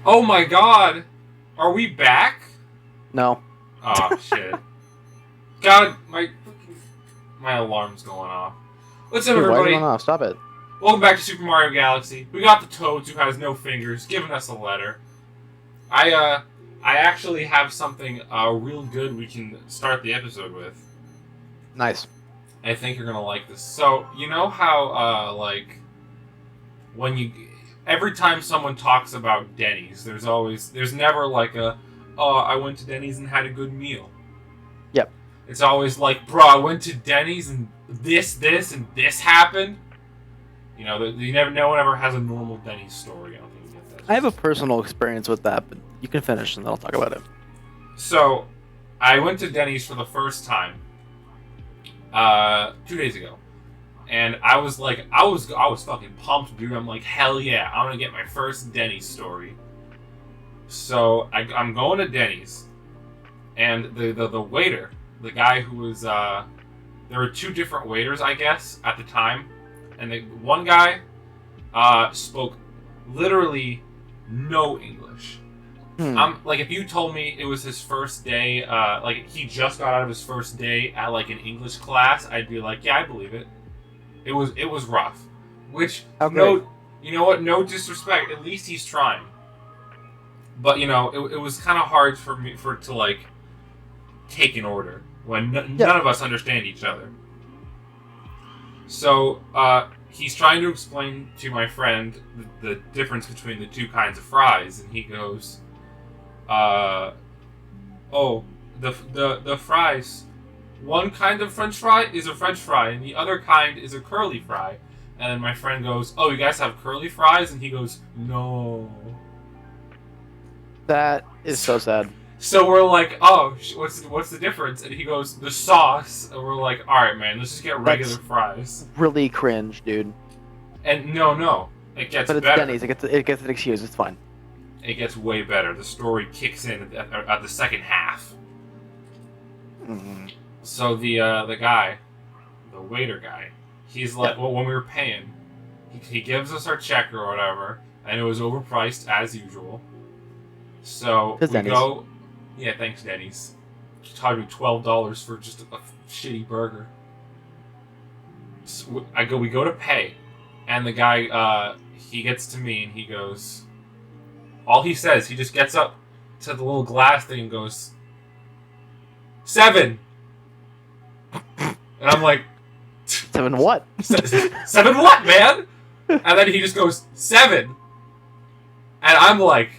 Oh my god! Are we back? No. Oh shit. God, my alarm's going off. What's up, Dude, why is it everybody? going off? Stop it. Welcome back to Super Mario Galaxy. We got the Toads who has no fingers giving us a letter. I actually have something real good we can start the episode with. Nice. I think you're gonna like this. So, you know how, when you... Every time someone talks about Denny's, there's never like oh, I went to Denny's and had a good meal. Yep. It's always like, bro, I went to Denny's and this, and this happened. You know, no one ever has a normal Denny's story. I don't think you get that. I have a personal experience with that, but you can finish and then I'll talk about it. So, I went to Denny's for the first time 2 days ago. And I was like, I was fucking pumped, dude. I'm like, hell yeah, I'm gonna get my first Denny's story. So I'm going to Denny's, and the waiter, the guy who was there were two different waiters, I guess, at the time, and one guy spoke literally no English. I'm like, if you told me it was his first day, like he just got out of his first day at like an English class, I'd be like, yeah, I believe it. It was rough, which no, you know what? No disrespect. At least he's trying. But you know, it was kind of hard for me to like take an order when none of us understand each other. So he's trying to explain to my friend the difference between the two kinds of fries, and he goes, "Oh, the fries." One kind of French fry is a French fry, and the other kind is a curly fry. And then my friend goes, "Oh, you guys have curly fries?" And he goes, "No." That is so sad. So we're like, "Oh, what's the difference?" And he goes, "The sauce." And we're like, "All right, man, let's just get regular fries." Really cringe, dude. And no, it gets better. But it's Denny's. It gets an excuse. It's fine. It gets way better. The story kicks in at the second half. Mm-hmm. So the guy, the waiter guy, he's like, well, when we were paying, he gives us our check or whatever, and it was overpriced as usual. So we Denny's. go, yeah, thanks Denny's. Charged me $12 for just a shitty burger. So we go to pay, and the guy, he gets to me and he goes, all he says, he just gets up to the little glass thing and goes, 7. And I'm like, 7 what? 7 what, man? And then he just goes, 7. And I'm like,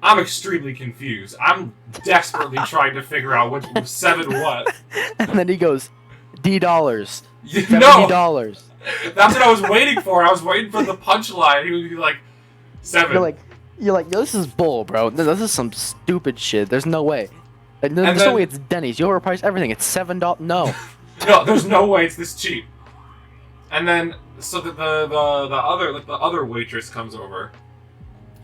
I'm extremely confused. I'm desperately trying to figure out what 7 what. And then he goes, $D. $70. No! That's what I was waiting for. I was waiting for the punchline. He would be like, 7. You're like, yo, this is bull, bro. This is some stupid shit. There's no way. There's no way it's Denny's. You overprice everything. It's $7. No. No, there's no way it's this cheap. And then, so the other waitress comes over,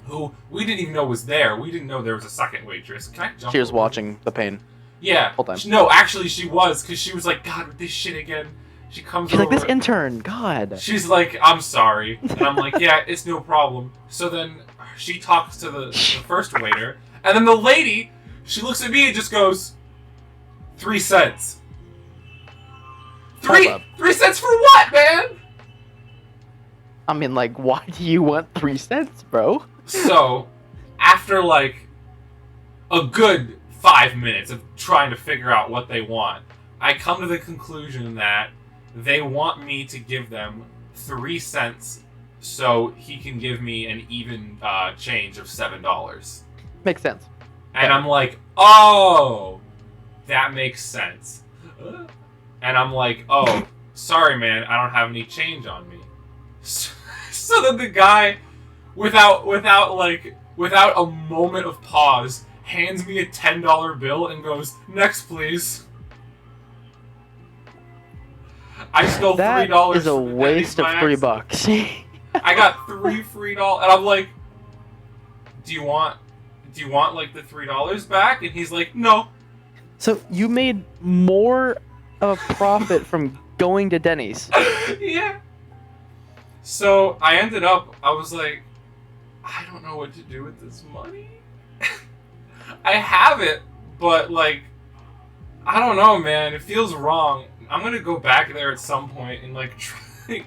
who we didn't even know was there. We didn't know there was a second waitress. Can I jump? She was watching the pain. Yeah. Whole time. No, actually, she was, because she was like, God, with this shit again. She's over. Like, this intern, God. She's like, I'm sorry. And I'm like, yeah, it's no problem. So then she talks to the first waiter, and then the lady, she looks at me and just goes, 3 cents. 3 cents for what, man? I mean, like, why do you want 3 cents, bro? So, after like a good 5 minutes of trying to figure out what they want, I come to the conclusion that they want me to give them 3 cents so he can give me an even change of $7. Makes sense. And I'm like, oh, that makes sense. And I'm like, oh, sorry, man, I don't have any change on me. So then the guy, without a moment of pause, hands me a $10 bill and goes, next, please. I stole $3. That is a waste of $3. I got 3 free dollars, and I'm like, do you want like the $3 back? And he's like, no. So you made more of a profit from going to Denny's. Yeah. So I ended up, I was like, I don't know what to do with this money. I have it, but like, I don't know, man. It feels wrong. I'm gonna go back there at some point and like try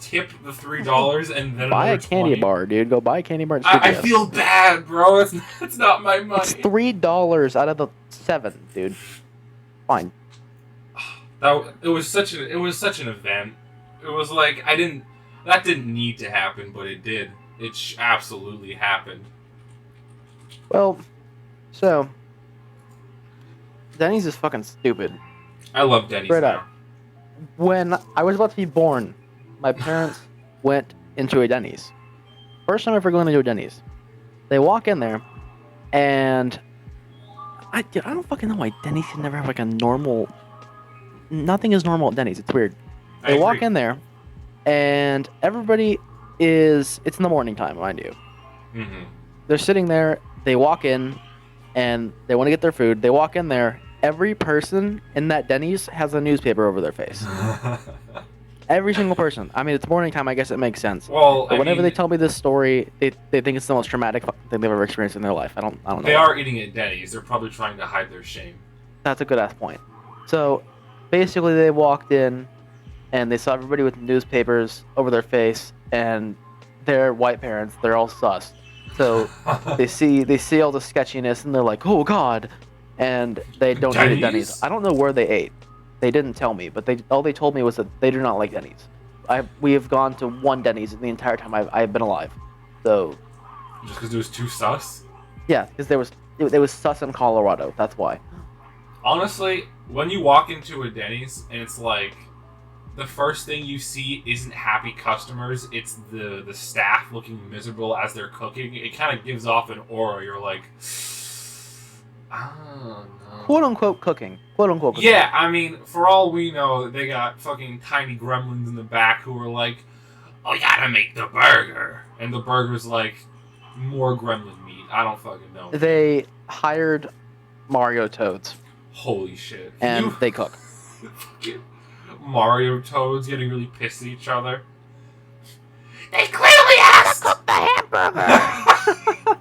tip the $3 and then buy a another candy 20. bar, dude. Go buy a candy bar. At I CVS. feel bad, bro. It's not my money. It's $3 out of the 7, dude. Fine. It was such an event. It was like that didn't need to happen, but it did. It absolutely happened. Well, so Denny's is fucking stupid. I love Denny's Straight now. up. When I was about to be born, my parents went into a Denny's. First time ever going into a Denny's. They walk in there, and I don't fucking know why Denny's can never have like a normal. Nothing is normal at Denny's. It's weird. I They walk agree. in there, and everybody is. It's in the morning time, mind you. Mm-hmm. They're sitting there. They walk in, and they want to get their food. They walk in there. Every person in that Denny's has a newspaper over their face. Every single person. I mean, it's morning time. I guess it makes sense. Well, But whenever I mean, they tell me this story, they think it's the most traumatic thing they've ever experienced in their life. I don't know. they are eating at Denny's. They're probably trying to hide their shame. That's a good ass point. So, basically, they walked in, and they saw everybody with newspapers over their face, and they're white parents. They're all sus. So they see all the sketchiness, and they're like, "Oh God," and they don't eat at Denny's? Denny's. I don't know where they ate. They didn't tell me, but all they told me was that they do not like Denny's. We have gone to one Denny's in the entire time I've been alive. So Just because it was too sus. yeah, because it was sus in Colorado. That's why. Honestly, when you walk into a Denny's and it's like the first thing you see isn't happy customers, it's the staff looking miserable as they're cooking. It kind of gives off an aura. You're like, oh no. Quote unquote cooking. Quote unquote cooking. Yeah, I mean, for all we know, they got fucking tiny gremlins in the back who are like, "Oh, you gotta make the burger," and the burger's like more gremlin meat. I don't fucking know. They hired Mario Toads, Holy shit! and You- they cook. fucking Mario Toads getting really pissed at each other. They clearly asked to cook the hamburger.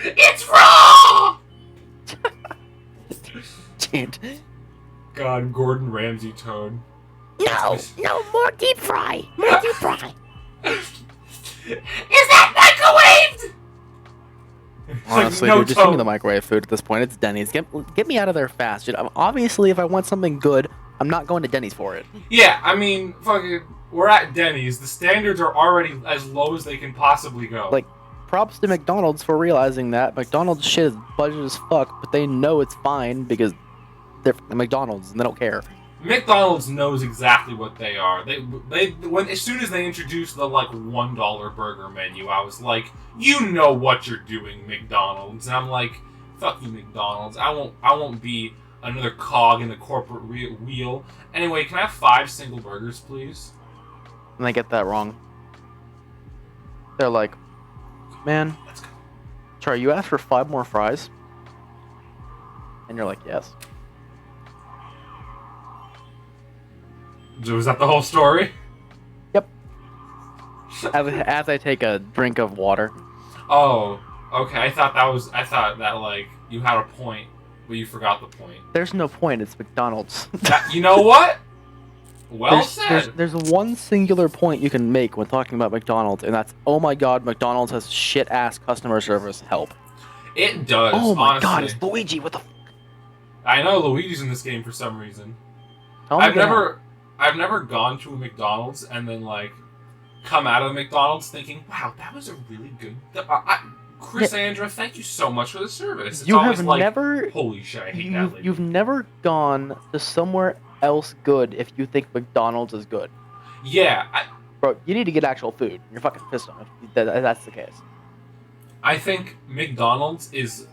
It's raw. Dude. God, Gordon Ramsay Toad. No, more deep fry. More deep fry. Is that microwaved? It's like, Honestly, no dude, just give me Toad. the microwave food at this point. It's Denny's. Get me out of there fast, dude. Obviously, if I want something good, I'm not going to Denny's for it. Yeah, I mean, fucking, we're at Denny's. The standards are already as low as they can possibly go. Like, props to McDonald's for realizing that. McDonald's shit is budget as fuck, but they know it's fine because they're McDonald's and they don't care. McDonald's knows exactly what they are. As soon as they introduced the like $1 burger menu, I was like, you know what you're doing, McDonald's. And I'm like, fuck you, McDonald's. I won't be another cog in the corporate wheel. Anyway, can I have 5 single burgers, please? And they get that wrong. They're like, man, Let's go. Charlie, you asked for 5 more fries? And you're like, yes. Was that the whole story? As I take a drink of water. Oh, okay. I thought that like you had a point, but you forgot the point. There's no point. It's McDonald's. You know what? Well said. There's one singular point you can make when talking about McDonald's, and that's, oh my god, McDonald's has shit-ass customer service help. It does. Oh my god, honestly. it's Luigi, what the I know Luigi's in this game for some reason. f- I've never gone to a McDonald's and then like come out of the McDonald's thinking, wow, that was a really good. Chris Andra, thank you so much for the service. It's You always have like, never... holy shit, I hate that lady. You've never gone to somewhere else good if you think McDonald's is good. Yeah, Bro, you need to get actual food. You're fucking pissed off if that's the case. I think McDonald's is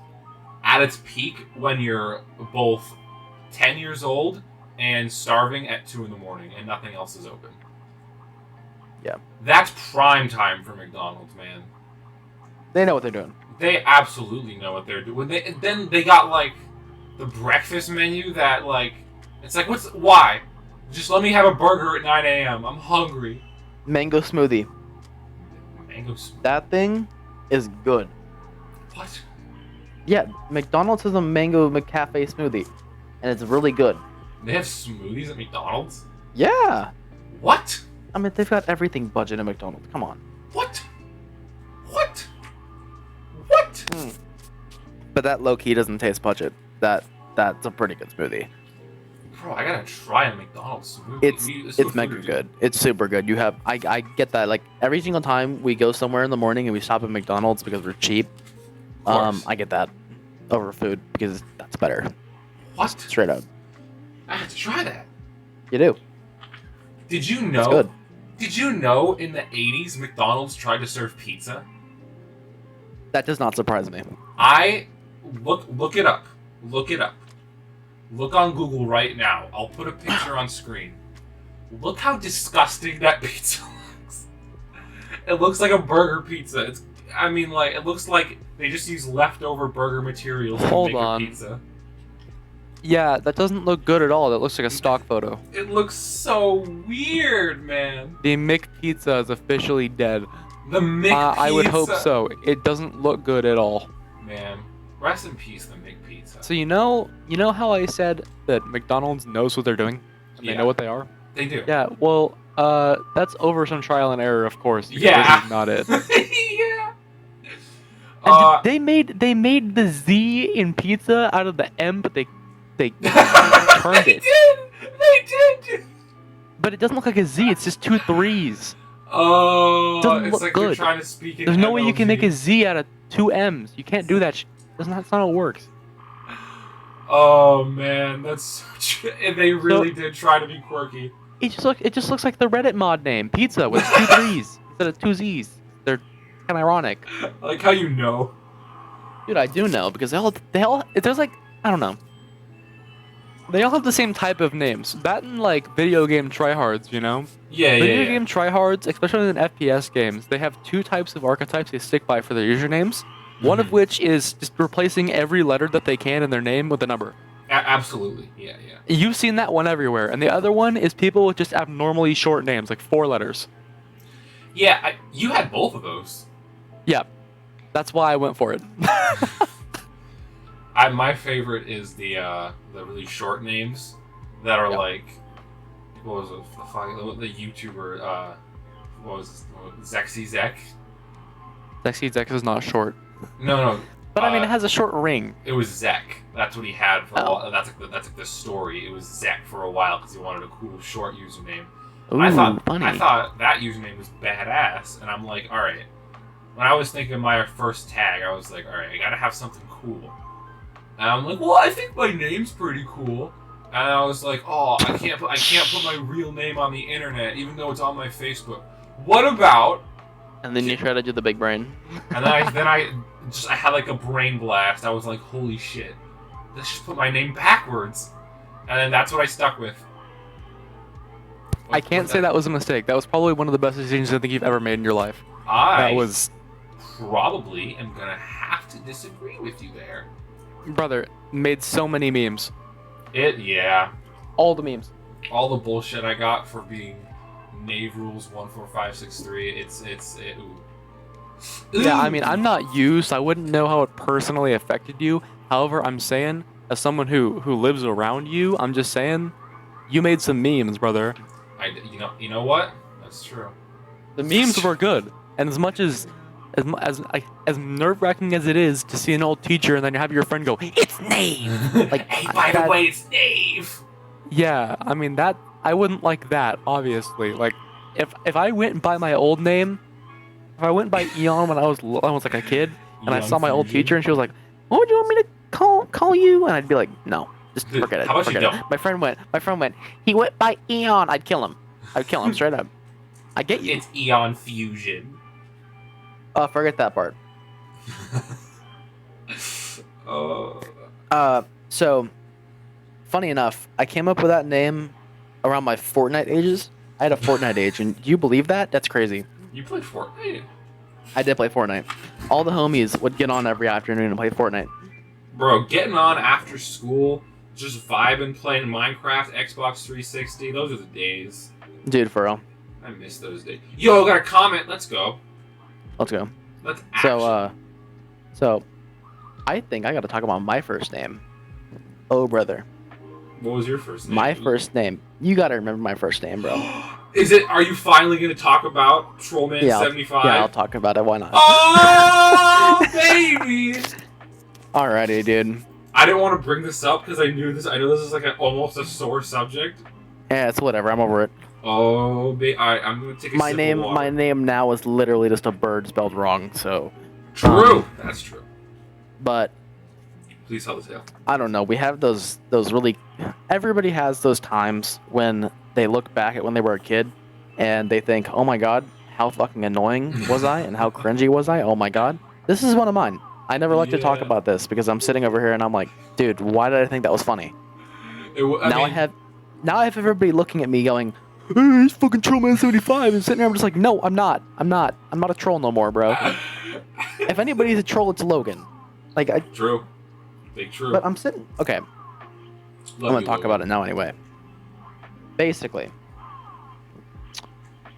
at its peak when you're both 10 years old and starving at 2 in the morning and nothing else is open. Yeah. That's prime time for McDonald's, man. They know what they're doing. They absolutely know what they're doing. Then they got like the breakfast menu that like it's like why? Just let me have a burger at 9 a.m. I'm hungry. Mango smoothie. Mango smoothie. That thing is good. What? Yeah, McDonald's has a mango McCafe smoothie, and it's really good. They have smoothies at McDonald's? Yeah. What? I mean, they've got everything budget at McDonald's. Come on. What? What? What? But that low key doesn't taste budget. That's a pretty good smoothie. Bro, I gotta try a McDonald's smoothie. It's mega good. It's super good. You have I get that. Like every single time we go somewhere in the morning and we stop at McDonald's because we're cheap. course. I get that over food because that's better. What? Straight up. I have to try that. You do. Did you It's know? good. Did you know in the 80s McDonald's tried to serve pizza? That does not surprise me. I look it up. Look it up. Look on Google right now. I'll put a picture on screen. Look how disgusting that pizza looks. It looks like a burger pizza. It looks like they just use leftover burger materials to Hold make on. a pizza. Yeah, that doesn't look good at all. That looks like a stock photo. It looks so weird, man. The McPizza is officially dead. The McPizza. I would hope so. It doesn't look good at all. Man, rest in peace, the McPizza. So you know how I said that McDonald's knows what they're doing? And Yeah. they know what they are? They do. Yeah, well, that's over some trial and error, of course. because Yeah. This is not it. Yeah. And they made the Z in pizza out of the M, but they turned it. They did. But it doesn't look like a Z. It's just 2 3s. Oh, Doesn't it's look like they're good. trying to speak in There's no way you can MLG. make a Z out of 2 M's. You can't do that. That's not how it works. Oh man, that's so true. And they really did try to be quirky. It just looks like the Reddit mod name, pizza with 2 3s instead of 2 Z's. They're kind of ironic. I like how you know. Dude, I do know because they all There's like, I don't know. They all have the same type of names. That and like video game tryhards, you know? Yeah, Video yeah. game tryhards, especially in FPS games, they have 2 types of archetypes they stick by for their usernames. One of Mhm. which is just replacing every letter that they can in their name with a number. Absolutely. Yeah. You've seen that one everywhere. And the other one is people with just abnormally short names, like 4 letters. Yeah, you had both of those. Yeah. That's why I went for it. My favorite is the really short names that are Yep. like, what was it? The YouTuber, what was Zexy Zek? Sexy Zex is not short. No. But I mean, it has a short ring. It was Zek. That's what he had for a Oh. while. That's like the story. It was Zek for a while because he wanted a cool short username. Ooh, I thought funny. that username was badass, and I'm like, all right. When I was thinking of my first tag, I was like, all right, I gotta have something cool. And I'm like, well, I think my name's pretty cool. And I was like, oh, I can't put my real name on the internet, even though it's on my Facebook. What about? And then you try to do the big brain. And then I had like a brain blast. I was like, holy shit, let's just put my name backwards. And then that's what I stuck with. I can't say that was a mistake. That was probably one of the best decisions I think you've ever made in your life. I That was, probably am gonna have to disagree with you there. brother, made so many memes. Yeah. All the memes. All the bullshit I got for being Knave Rules 14563. Ooh. Yeah, I Ooh. mean, I'm not you, so I wouldn't know how it personally affected you. However, I'm saying, as someone who lives around you, I'm just saying, you made some memes, brother. You know what? That's true. The memes were good, and as much as nerve-wracking as it is to see an old teacher and then have your friend go, "It's Nave." Like, Hey, by the that- way, it's Knave. Yeah, I mean that I wouldn't like that. Obviously, like if I went by my old name, if I went by Eon when I was like a kid, and I Eon saw my old Fusion. teacher and she was like, What would you want me to call you? And I'd be like, no, just Dude, forget it. how about you Forget it. don't? My friend went. He went by Eon. I'd kill him straight up. I get you. It's Eon Fusion. Forget that part. Uh, So, funny enough, I came up with that name around my Fortnite ages. I had a Fortnite age, and do you believe that? That's crazy. you played Fortnite? I did play Fortnite. All the homies would get on every afternoon and play Fortnite. Bro, getting on after school, just vibing, playing Minecraft, Xbox 360, those are the days. Dude, for real. I miss those days. Yo, got a comment. Let's go. Let's go. Let's action. So I think I got to talk about my first name. Oh, brother. What was your first name? My first name. You got to remember my first name, bro. Is it? Are you finally going to talk about Trollman Yeah, 75? Yeah, I'll talk about it. Why not? Oh, baby! Alrighty, dude. I didn't want to bring this up because I know this is like almost a sore subject. Yeah, it's whatever. I'm over it. Oh, alright, I'm gonna take a My sip name, of water. my name now is literally just a bird spelled wrong. So, True. That's true. but Please tell the tale. I don't know. We have those really. Everybody has those times when they look back at when they were a kid, and they think, "Oh my God, how fucking annoying was I, and how cringy was I? Oh my God." This is one of mine. I never like to talk Yeah. about this because I'm sitting over here and I'm like, dude, why did I think that was funny? I have everybody looking at me going, hey, he's fucking Trollman 75, and sitting there I'm just like, no, I'm not a troll no more, bro. If anybody's a troll, it's Logan. Like, True. Big true. but I'm sitting. Okay, I'm gonna talk about it now anyway. Basically,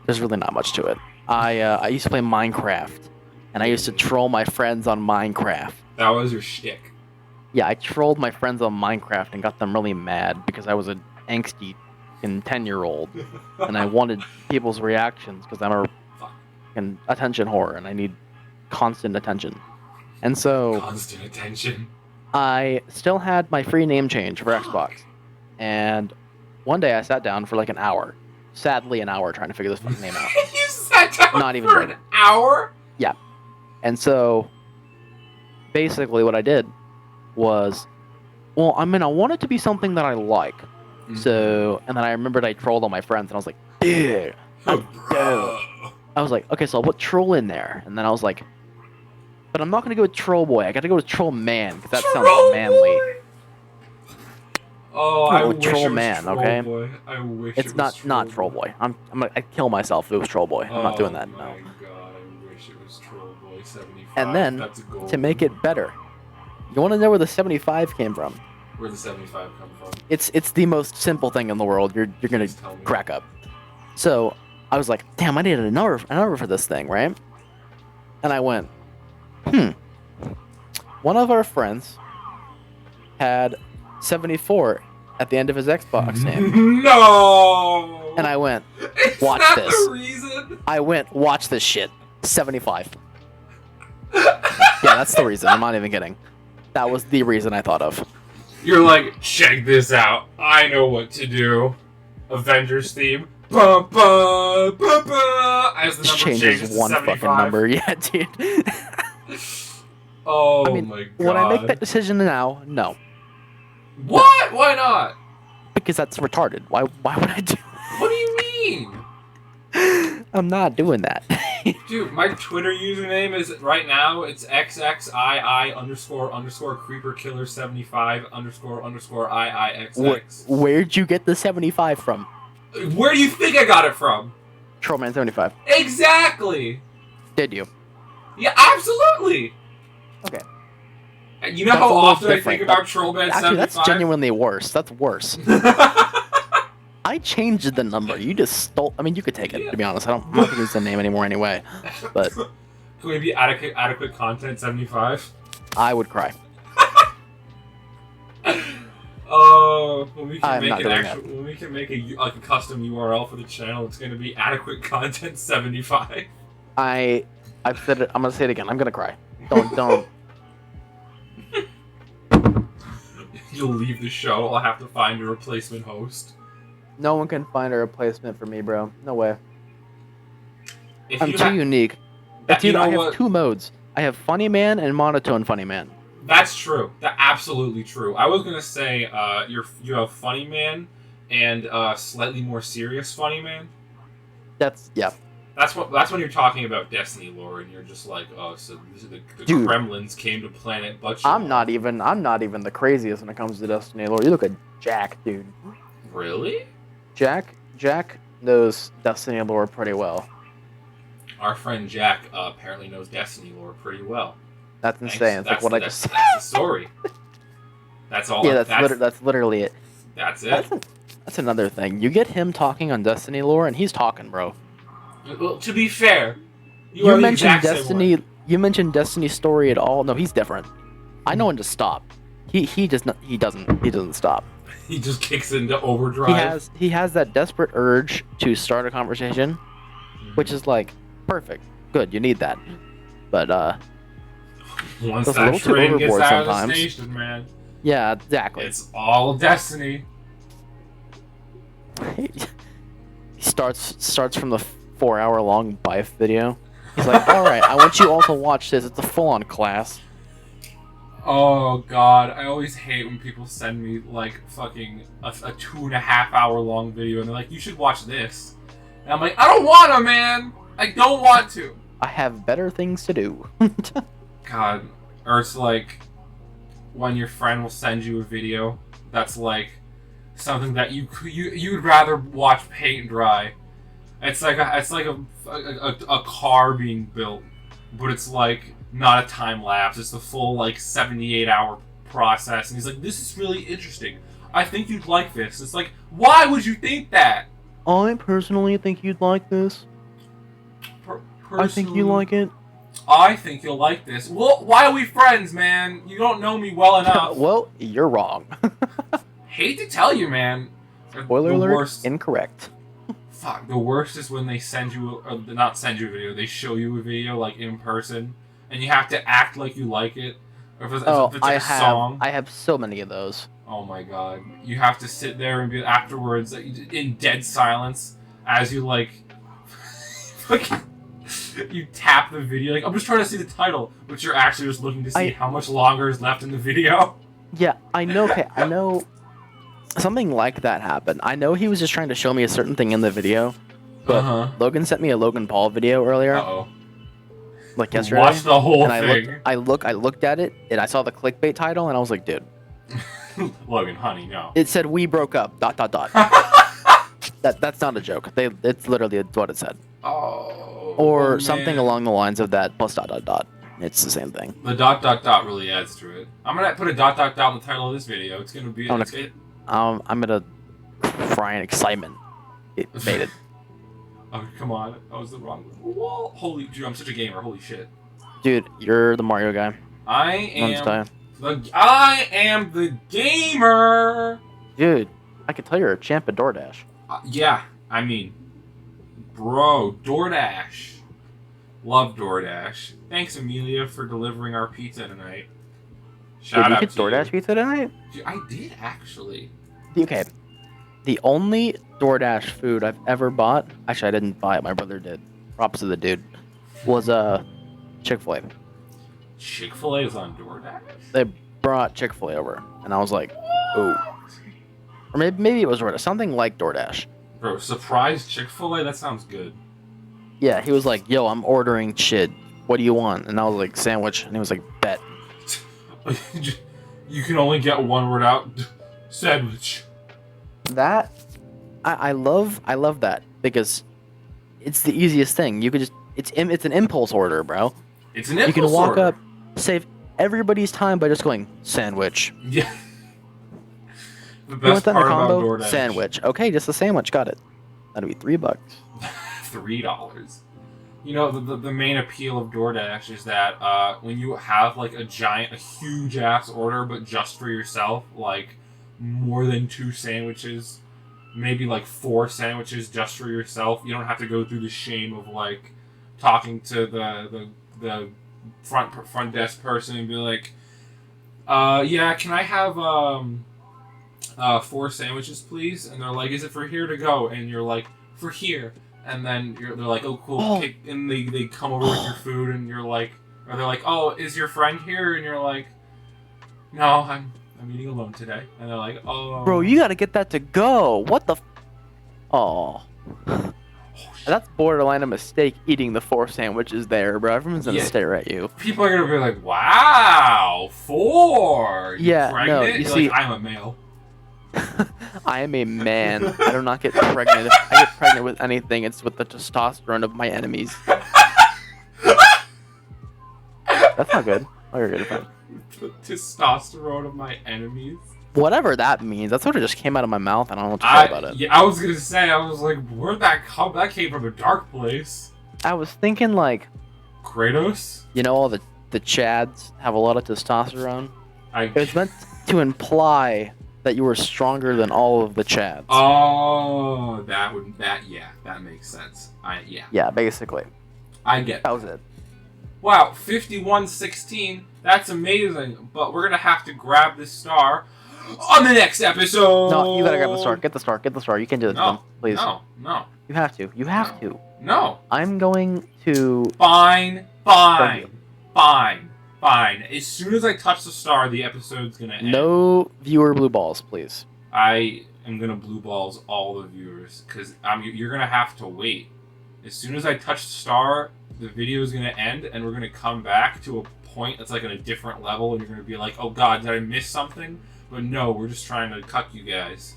there's really not much to it. I used to play Minecraft, and I used to troll my friends on Minecraft. That was your shtick. Yeah, I trolled my friends on Minecraft and got them really mad because I was an angsty 10-year-old, and I wanted people's reactions because I'm a fucking attention whore and I need constant attention. And so Constant attention. I still had my free name change for Xbox, and one day I sat down for like an hour, sadly an hour, trying to figure this fucking name out. You sat down Not even for joking. an hour? And so basically what I did was, well, I mean, I want it to be something that I like. So, and then I remembered I trolled all my friends, and I was like, dude, Bro. I was like, okay, so I'll put troll in there. And then I was like, but I'm not going to go with troll boy. I got to go with troll man, because that sounds Troll manly. boy? Oh, I No, wish Troll it was Man, Troll okay? Boy. I wish It's it was not troll boy. I'd kill myself if it was troll boy. I'm not doing that, Oh no. my god, I wish it was Troll Boy 75. And then, That's a goal. to make it better, you want to know where the 75 came from? Where'd the 75 come from? It's the most simple thing in the world. You're gonna Please tell me. crack up. So I was like, damn, I needed a number for this thing, right? And I went, one of our friends had 74 at the end of his Xbox name. No! And I went, It's watch not this. the reason. watch this shit. 75. Yeah, that's the reason. I'm not even kidding. That was the reason I thought of. You're like, check this out. I know what to do. Avengers theme. Ba, ba, ba, ba, as the Just number changes to one 75. fucking number. Yeah, dude. Oh I mean, my god. Would I make that decision now? No. What? Why not? Because that's retarded. Why would I do What do you mean? I'm not doing that. Dude, my Twitter username is right now it's XXII_creeperkiller75__IIXX. Where'd you get the 75 from? Where do you think I got it from? Trollman 75. Exactly. Did you? Yeah, absolutely. Okay. And you know That's how a little often I think different. about Trollman Actually, 75? that's genuinely worse. That's worse. I changed the number. You just stole. I mean, you could take it. To be honest, I'm not gonna use the name anymore anyway. But Can we be adequate content 75? I would cry. When we I'm can not make an doing actual, when we can make a custom URL for the channel, it's gonna be adequate content 75. I've said it. I'm gonna say it again. I'm gonna cry. Don't. You'll leave the show. I'll have to find a replacement host. No one can find a replacement for me, bro. No way. If I'm you too ha- unique. that- you Dude, know I have what? two modes. I have funny man and monotone funny man. That's true. That's absolutely true. I was gonna say you have funny man and slightly more serious funny man. That's yeah. That's when you're talking about Destiny lore and you're just like, oh, so this is the Dude. Kremlins came to planet Butcher. I'm not even the craziest when it comes to Destiny lore. You look at Jack, dude. Really? Jack knows Destiny lore pretty well. Our friend Jack apparently knows Destiny lore pretty well. That's Thanks. insane. It's like what I That's- just said. That's the story. That's all. Yeah, that's literally it. That's it. That's another thing. You get him talking on Destiny lore, and he's talking, bro. Well, to be fair, You are the mentioned exact same Destiny. way. You mentioned Destiny story at all? No, he's different. I know when to stop. He does not. He doesn't stop. He just kicks into overdrive. He has that desperate urge to start a conversation, which is like perfect. Good, you need that. But Once Goes a that little too train gets overboard out of sometimes. the station, man, yeah, exactly. it's all Destiny. He starts from the 4-hour long Bife video. He's like, all right, I want you all to watch this. It's a full-on class. Oh god, I always hate when people send me like fucking a 2.5 hour long video and they're like, you should watch this. And I'm like, I don't wanna, man! I don't want to! I have better things to do. God. Or it's like when your friend will send you a video that's like something that you'd rather watch paint dry. It's like a car being built, but it's like not a time lapse. It's the full like 78-hour process, and he's like, "This is really interesting. I think you'd like this." It's like, why would you think that? I personally think you'd like this. I think you like it. I think you'll like this. Well, why are we friends, man? You don't know me well enough. Well, you're wrong. Hate to tell you, man. Spoiler the alert, worst. incorrect. Fuck, the worst is when they send you, or not send you a video, they show you a video, like, in person, and you have to act like you like it. Or if it's like a song. I have so many of those. Oh my god. You have to sit there and be afterwards, in dead silence, as you, like, you tap the video, like, I'm just trying to see the title, but you're actually just looking to see how much longer is left in the video. Yeah, I know. Okay, I know. Something like that happened. I know he was just trying to show me a certain thing in the video, but Logan sent me a Logan Paul video earlier, Uh-oh. like yesterday. Watch the whole and thing. I looked at it, and I saw the clickbait title, and I was like, dude. Logan, honey, no. It said we broke up. ... That's not a joke. It's literally what it said. Oh. Or something man. along the lines of that. Plus ... It's the same thing. The ... really adds to it. I'm gonna put a ... in the title of this video. It's gonna be. I'm gonna cry in excitement. It made it. Oh come on! I was the wrong wall. Holy, dude, I'm such a gamer. Holy shit. Dude, you're the Mario guy. I am the gamer. Dude, I can tell you're a champ at DoorDash. Yeah, I mean, bro, DoorDash. Love DoorDash. Thanks, Amelia, for delivering our pizza tonight. Shout out Did you get DoorDash pizza tonight? Dude, I did actually. Okay. The only DoorDash food I've ever bought, actually I didn't buy it, my brother did. Props to the dude. Was Chick-fil-A. Chick-fil-A is on DoorDash? They brought Chick-fil-A over, and I was like, ooh. Or maybe it was DoorDash, something like DoorDash. Bro, surprise Chick-fil-A? That sounds good. Yeah, he was like, yo, I'm ordering shit. What do you want? And I was like, sandwich. And he was like, bet. You can only get one word out. Sandwich. That, I love that because it's the easiest thing. You could just, it's an impulse order, bro. It's an impulse You can walk order. up, save everybody's time by just going, sandwich. Yeah. The You want best that in a part about combo? DoorDash. Sandwich. Okay, just a sandwich. Got it. That'd be $3. $3. You know, the main appeal of DoorDash is that when you have like a huge ass order, but just for yourself, like more than 2 sandwiches, maybe like 4 sandwiches just for yourself, you don't have to go through the shame of like talking to the front desk person and be like, yeah, can I have 4 sandwiches, please? And they're like, is it for here to go? And you're like, for here. And then they're like, oh, cool. Oh. And they come over with your food, and you're like, or they're like, oh, is your friend here? And you're like, no, I'm eating alone today. And they're like, oh. Bro, you gotta get that to go. What the? Oh. That's borderline a mistake eating the 4 sandwiches there, bro. Everyone's gonna stare at you. People are gonna be like, wow, 4. You Yeah, pregnant? no, you You're see- like, I'm a male. I am a man. I do not get pregnant. If I get pregnant with anything, it's with the testosterone of my enemies. That's not good. Oh, you're good. Fine. The testosterone of my enemies. Whatever that means. That's what it just came out of my mouth. I don't know what to say about it. Yeah, I was gonna say, I was like, where'd that come? That came from a dark place. I was thinking like Kratos? You know, all the Chads have a lot of testosterone. I. It was meant to imply that you were stronger than all of the Chads. Oh, that makes sense. Yeah, basically. I get That that. was it. Wow, 51-16. That's amazing. But we're gonna have to grab this star on the next episode. No, you gotta grab the star. Get the star. Get the star. You can do it, No, please. No. You have to. You have to. No. I'm going to. Fine. Thank you. Fine. As soon as I touch the star, the episode's gonna end. No viewer blue balls, please. I am gonna blue balls all the viewers because you're gonna have to wait. As soon as I touch the star, the video is gonna end, and we're gonna come back to a point that's like on a different level, and you're gonna be like, "Oh God, did I miss something?" But no, we're just trying to cuck you guys.